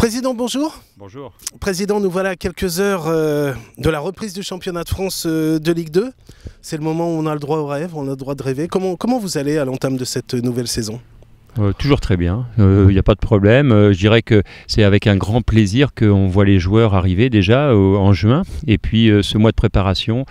Président, bonjour. Bonjour. Président, nous voilà à quelques heures de la reprise du championnat de France de Ligue 2. C'est le moment où on a le droit au rêve, on a le droit de rêver. Comment vous allez à l'entame de cette nouvelle saison ? Toujours très bien, il n'y a pas de problème. Je dirais que c'est avec un grand plaisir qu'on voit les joueurs arriver déjà en juin. Et puis ce mois de préparation,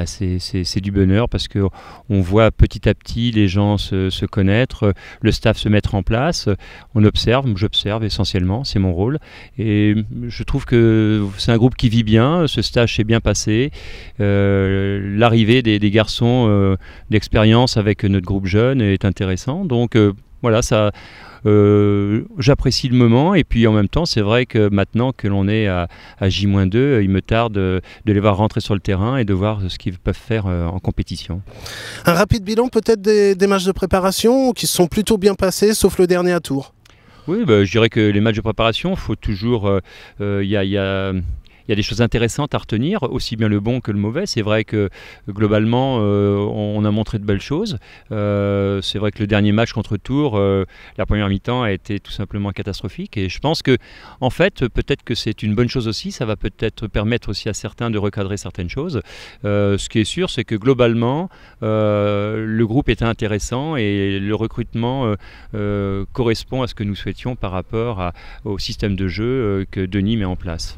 c'est du bonheur parce qu'on voit petit à petit les gens se connaître, le staff se mettre en place. On observe, j'observe essentiellement, c'est mon rôle. Et je trouve que c'est un groupe qui vit bien, ce stage s'est bien passé. L'arrivée des garçons d'expérience avec notre groupe jeune est intéressant. Donc voilà, ça, j'apprécie le moment et puis en même temps c'est vrai que maintenant que l'on est à J-2, il me tarde de les voir rentrer sur le terrain et de voir ce qu'ils peuvent faire en compétition. Un rapide bilan peut-être des matchs de préparation qui se sont plutôt bien passés sauf le dernier à Tours. Oui, je dirais que les matchs de préparation, il faut toujours... Il y a des choses intéressantes à retenir, aussi bien le bon que le mauvais. C'est vrai que globalement, on a montré de belles choses. C'est vrai que le dernier match contre Tours, la première mi-temps a été tout simplement catastrophique. Et je pense que, en fait, peut-être que c'est une bonne chose aussi. Ça va peut-être permettre aussi à certains de recadrer certaines choses. Ce qui est sûr, c'est que globalement, le groupe était intéressant et le recrutement correspond à ce que nous souhaitions par rapport au système de jeu que Denis met en place.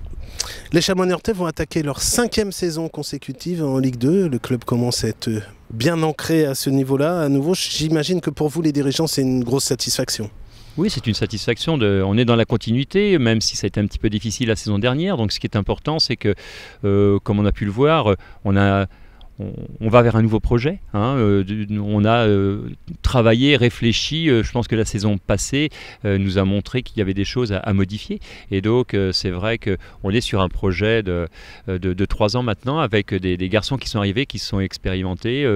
Les Chamois niortais vont attaquer leur 5e saison consécutive en Ligue 2. Le club commence à être bien ancré à ce niveau-là. À nouveau, j'imagine que pour vous, les dirigeants, c'est une grosse satisfaction. Oui, c'est une satisfaction. On est dans la continuité, même si ça a été un petit peu difficile la saison dernière. Donc ce qui est important, c'est que, comme on a pu le voir, on va vers un nouveau projet. On a travaillé, réfléchi. Je pense que la saison passée nous a montré qu'il y avait des choses à modifier. Et donc, c'est vrai qu'on est sur un projet de 3 ans maintenant avec des garçons qui sont arrivés, qui sont expérimentés,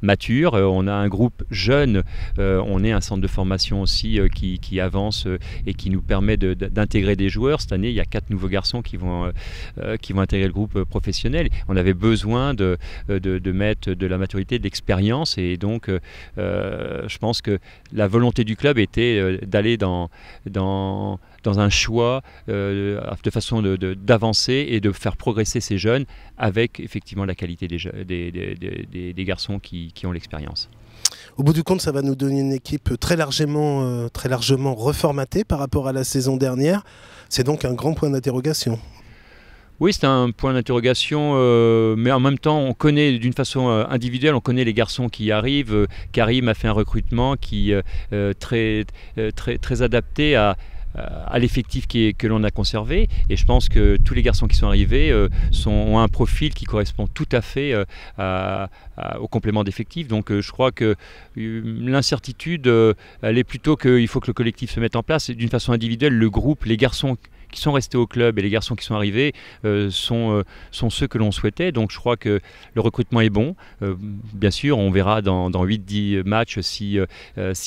matures. On a un groupe jeune. On est un centre de formation aussi qui avance et qui nous permet d'intégrer des joueurs. Cette année, il y a 4 nouveaux garçons qui vont intégrer le groupe professionnel. On avait besoin de mettre de la maturité, de l'expérience et donc je pense que la volonté du club était d'aller dans un choix de façon d'avancer et de faire progresser ces jeunes avec effectivement la qualité des garçons qui ont l'expérience. Au bout du compte, ça va nous donner une équipe très largement reformatée par rapport à la saison dernière. C'est donc un grand point d'interrogation. Oui, c'est un point d'interrogation, mais en même temps, on connaît d'une façon individuelle, on connaît les garçons qui arrivent. Karim a fait un recrutement qui est très adapté à l'effectif que l'on a conservé. Et je pense que tous les garçons qui sont arrivés ont un profil qui correspond tout à fait au complément d'effectifs. Donc je crois que l'incertitude, elle est plutôt qu'il faut que le collectif se mette en place. D'une façon individuelle, le groupe, les garçons qui sont restés au club et les garçons qui sont arrivés sont ceux que l'on souhaitait. Donc je crois que le recrutement est bon. Bien sûr, on verra dans 8-10 matchs si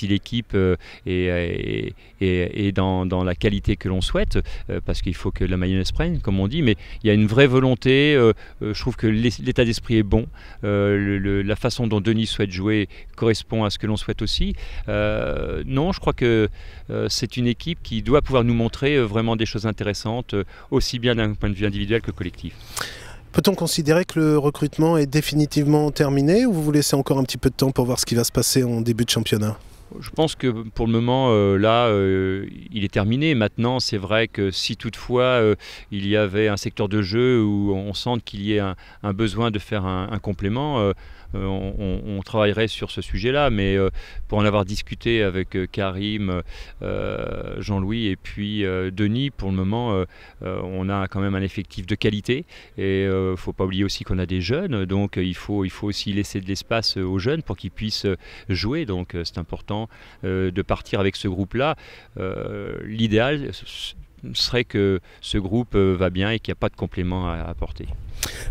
l'équipe est dans la qualité que l'on souhaite, parce qu'il faut que la mayonnaise prenne, comme on dit. Mais il y a une vraie volonté. Je trouve que l'état d'esprit est bon. La façon dont Denis souhaite jouer correspond à ce que l'on souhaite aussi. Non, je crois que c'est une équipe qui doit pouvoir nous montrer vraiment des choses intéressantes, aussi bien d'un point de vue individuel que collectif. Peut-on considérer que le recrutement est définitivement terminé ou vous laissez encore un petit peu de temps pour voir ce qui va se passer en début de championnat ? Je pense que pour le moment, il est terminé. Maintenant, c'est vrai que si toutefois il y avait un secteur de jeu où on sent qu'il y ait un besoin de faire un complément, on travaillerait sur ce sujet-là. Mais pour en avoir discuté avec Karim, Jean-Louis et puis Denis, pour le moment, on a quand même un effectif de qualité. Et il ne faut pas oublier aussi qu'on a des jeunes. Donc il faut aussi laisser de l'espace aux jeunes pour qu'ils puissent jouer. Donc c'est important de partir avec ce groupe-là. L'idéal serait que ce groupe va bien et qu'il n'y a pas de complément à apporter.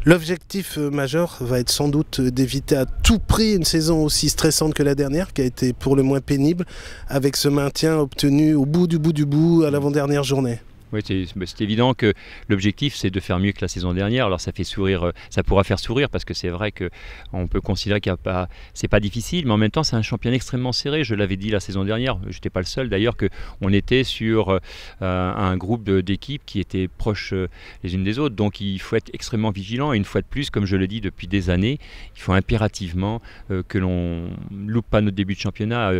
L'objectif majeur va être sans doute d'éviter à tout prix une saison aussi stressante que la dernière, qui a été pour le moins pénible, avec ce maintien obtenu au bout du bout à l'avant-dernière journée. Oui, c'est évident que l'objectif c'est de faire mieux que la saison dernière. Alors ça fait sourire, ça pourra faire sourire parce que c'est vrai qu'on peut considérer qu'il y a pas, c'est pas difficile, mais en même temps c'est un championnat extrêmement serré. Je l'avais dit la saison dernière, je n'étais pas le seul d'ailleurs, qu'on était sur un groupe d'équipes qui étaient proches les unes des autres. Donc il faut être extrêmement vigilant et une fois de plus, comme je le dis depuis des années, il faut impérativement que l'on loupe pas notre début de championnat.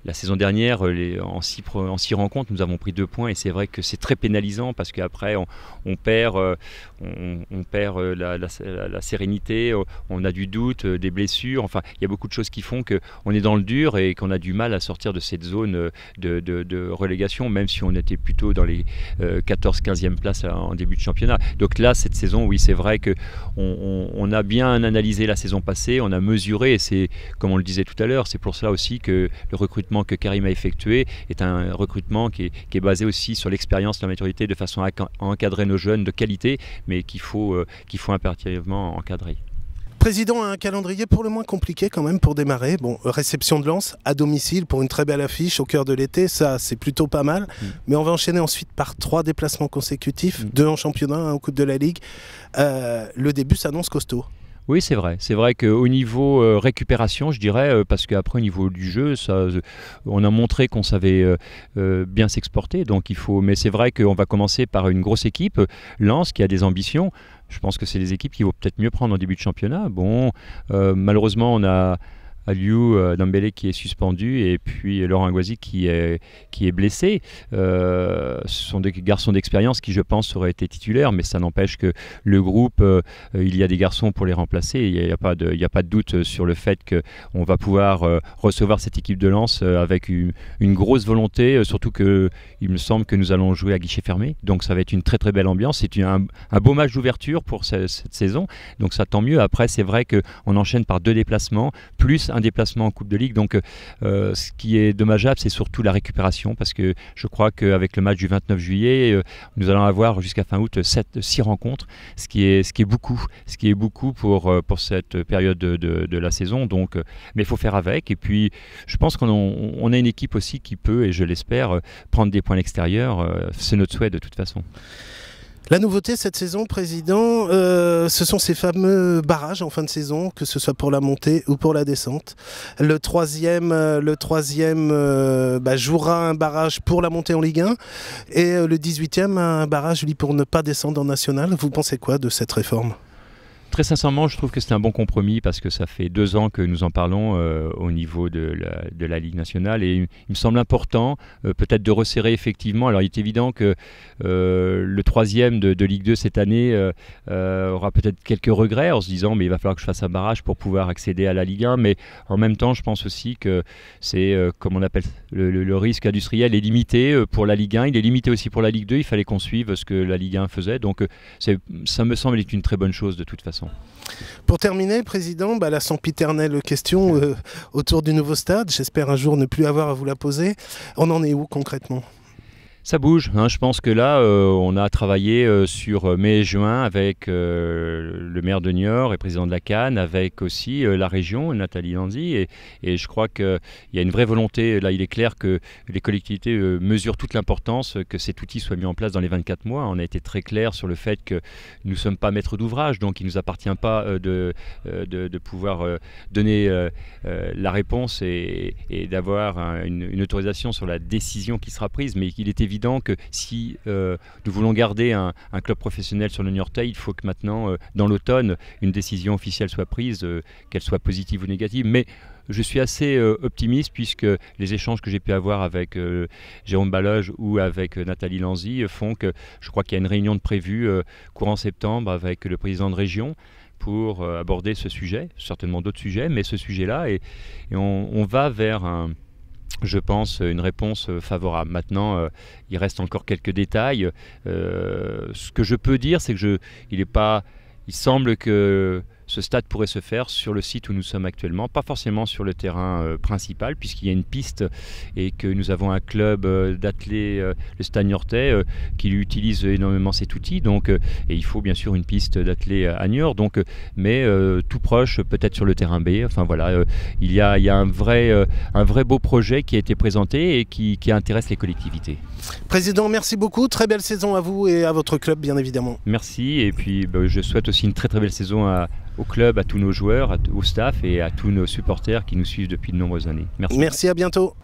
La saison dernière, en 6 rencontres, nous avons pris 2 points et c'est vrai que c'est très pénalisant parce qu'après on perd la sérénité, on a du doute, des blessures, enfin il y a beaucoup de choses qui font qu'on est dans le dur et qu'on a du mal à sortir de cette zone de relégation, même si on était plutôt dans les 14-15e places en début de championnat. Donc là cette saison, oui c'est vrai qu'on a bien analysé la saison passée, on a mesuré et c'est comme on le disait tout à l'heure, c'est pour cela aussi que le recrutement que Karim a effectué est un recrutement qui est basé aussi sur l'expérience, la maturité, de façon à encadrer nos jeunes de qualité, mais qu'il faut impérativement encadrer. Président, un calendrier pour le moins compliqué quand même pour démarrer. Bon, réception de Lens à domicile pour une très belle affiche au cœur de l'été, ça c'est plutôt pas mal. Mais on va enchaîner ensuite par 3 déplacements consécutifs, 2 en championnat, 1 en Coupe de la Ligue. Le début s'annonce costaud. Oui, c'est vrai. C'est vrai qu'au niveau récupération, je dirais, parce qu'après au niveau du jeu, on a montré qu'on savait bien s'exporter. Donc mais c'est vrai qu'on va commencer par une grosse équipe, Lens, qui a des ambitions. Je pense que c'est les équipes qui vont peut-être mieux prendre en début de championnat. Bon, malheureusement, on a Aliou Dembélé qui est suspendu et puis Laurent Aguazi qui est blessé. Ce sont des garçons d'expérience qui je pense auraient été titulaires, mais ça n'empêche que le groupe, il y a des garçons pour les remplacer. Il n'y a pas de doute sur le fait qu'on va pouvoir recevoir cette équipe de Lens avec une grosse volonté, surtout qu'il me semble que nous allons jouer à guichet fermé, donc ça va être une très très belle ambiance. C'est un beau match d'ouverture pour cette saison, donc ça tant mieux. Après c'est vrai qu'on enchaîne par 2 déplacements, plus un déplacement en Coupe de Ligue, donc ce qui est dommageable c'est surtout la récupération, parce que je crois qu'avec le match du 29 juillet nous allons avoir jusqu'à fin août 6 rencontres, ce qui est beaucoup pour cette période de la saison, donc, mais il faut faire avec, et puis je pense qu'on a une équipe aussi qui peut, et je l'espère, prendre des points à l'extérieur, c'est notre souhait de toute façon. La nouveauté cette saison, Président, ce sont ces fameux barrages en fin de saison, que ce soit pour la montée ou pour la descente. Le troisième jouera un barrage pour la montée en Ligue 1 et le 18e un barrage lui, pour ne pas descendre en National. Vous pensez quoi de cette réforme ? Très sincèrement, je trouve que c'est un bon compromis parce que ça fait 2 ans que nous en parlons au niveau de la Ligue nationale et il me semble important peut-être de resserrer effectivement. Alors il est évident que le 3e de Ligue 2 cette année aura peut-être quelques regrets en se disant mais il va falloir que je fasse un barrage pour pouvoir accéder à la Ligue 1, mais en même temps je pense aussi que c'est comme on appelle le risque industriel est limité pour la Ligue 1, il est limité aussi pour la Ligue 2, il fallait qu'on suive ce que la Ligue 1 faisait, donc ça me semble être une très bonne chose de toute façon. Pour terminer, Président, la sempiternelle question autour du nouveau stade, j'espère un jour ne plus avoir à vous la poser. On en est où concrètement ? Ça bouge, hein. Je pense que là, on a travaillé sur mai et juin avec le maire de Niort et président de la CAN, avec aussi la région, Nathalie Lanzi, et je crois qu'il y a une vraie volonté. Là, il est clair que les collectivités mesurent toute l'importance que cet outil soit mis en place dans les 24 mois. On a été très clair sur le fait que nous ne sommes pas maîtres d'ouvrage, donc il ne nous appartient pas de pouvoir donner la réponse et d'avoir une autorisation sur la décision qui sera prise, mais il est évident que si nous voulons garder un club professionnel sur le Niortais, il faut que maintenant, dans l'automne, une décision officielle soit prise, qu'elle soit positive ou négative. Mais je suis assez optimiste puisque les échanges que j'ai pu avoir avec Jérôme Baloge ou avec Nathalie Lanzi font que je crois qu'il y a une réunion de prévue courant septembre avec le président de région pour aborder ce sujet, certainement d'autres sujets, mais ce sujet-là, et on va vers je pense, une réponse favorable. Maintenant, il reste encore quelques détails. Ce que je peux dire, c'est que il semble que ce stade pourrait se faire sur le site où nous sommes actuellement, pas forcément sur le terrain principal, puisqu'il y a une piste et que nous avons un club d'athlètes, le Stade Niortais, qui utilise énormément cet outil. Donc, et il faut bien sûr une piste d'athlètes à Niort, donc, mais tout proche, peut-être sur le terrain B. Enfin voilà, il y a un vrai beau projet qui a été présenté et qui intéresse les collectivités. Président, merci beaucoup. Très belle saison à vous et à votre club, bien évidemment. Merci, et puis je souhaite aussi une très très belle saison au club, à tous nos joueurs, au staff et à tous nos supporters qui nous suivent depuis de nombreuses années. Merci. Merci, à bientôt.